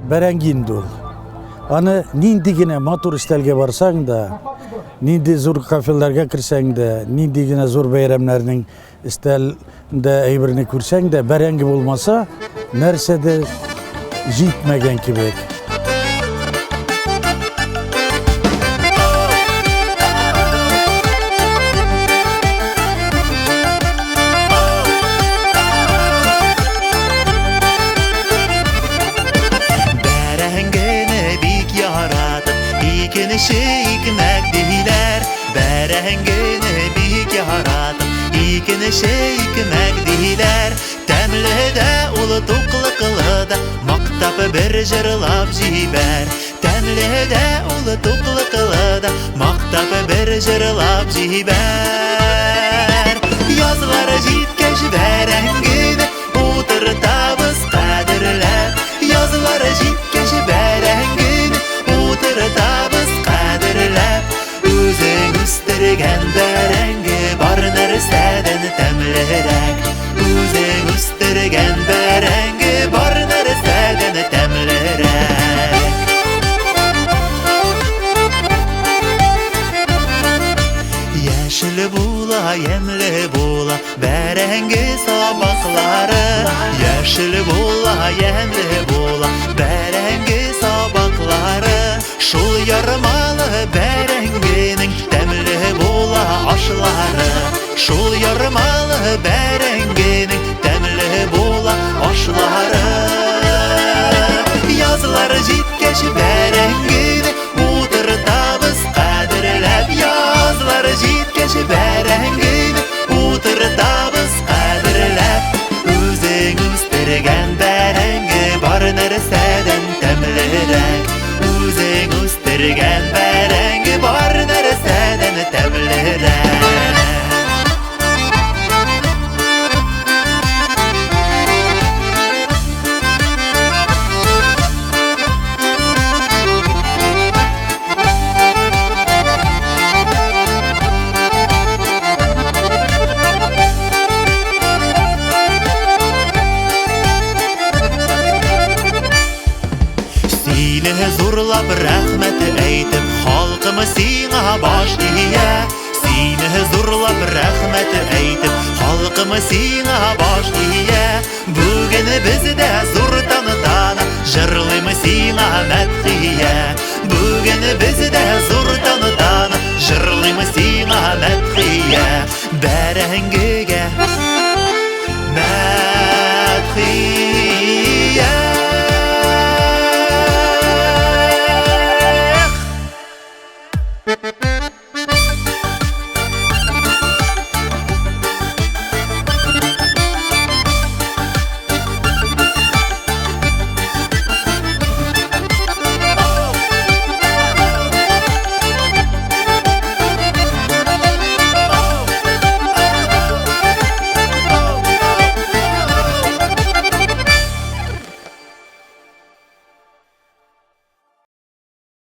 bärәңгин дул. Аны ниндигене матур истәлгә барсаң да, нинди зур кафеларга кирсәң дә, ниндигене зур бәйрәмнәрнең истәлдә әйберне күрсәң дә, бәрәңги булмаса, нәрсә дә җитмәгән кебек. Şeykmek diler, bərəngini bik yaratıp, ikini şeykmek diler. Təmlide ulu tuqlıqlıda, maktapı bir jırlap jiber. Təmlide ulu tuqlıqlıda, maktapı bir jırlap jiber. Yazları jitkeş bərəngini, uturtabız qadirler. Yazları jitkeş bərəngini, uturtabız Üstürgen bərəngi bar nərsədən təmlirək. Üzün üstürgen bərəngi bar nərsədən təmlirək. Yeşil bula, yemli bula, bərəngi sabaqları. Yeşil bula, yemli bula, bərəngi sabaqları. Şul yarmalı bərənginin təmli bula aşları. Şul yarmalı bərənginin təmli bula aşları. Yazları jitkeş bərəngini uturtabız qadirləb. Yazları jitkeş bərəngini uturtabız qadirləb. Üzün üstürgen bərəngi bar nərsədən təmlirək. Üzün üstürgen bərəngi bar nərsədən təmlirək. Zurlab rəhmət eytib, xalqımı sinə baş diyə. Sini zurlab rəhmət eytib, xalqımı sinə baş diyə. Bugün bizdə zur tanıtana, jırlımı sinə məthiyə. Bugün bizdə zur tanıtana, jırlımı sinə məthiyə. Bərəngi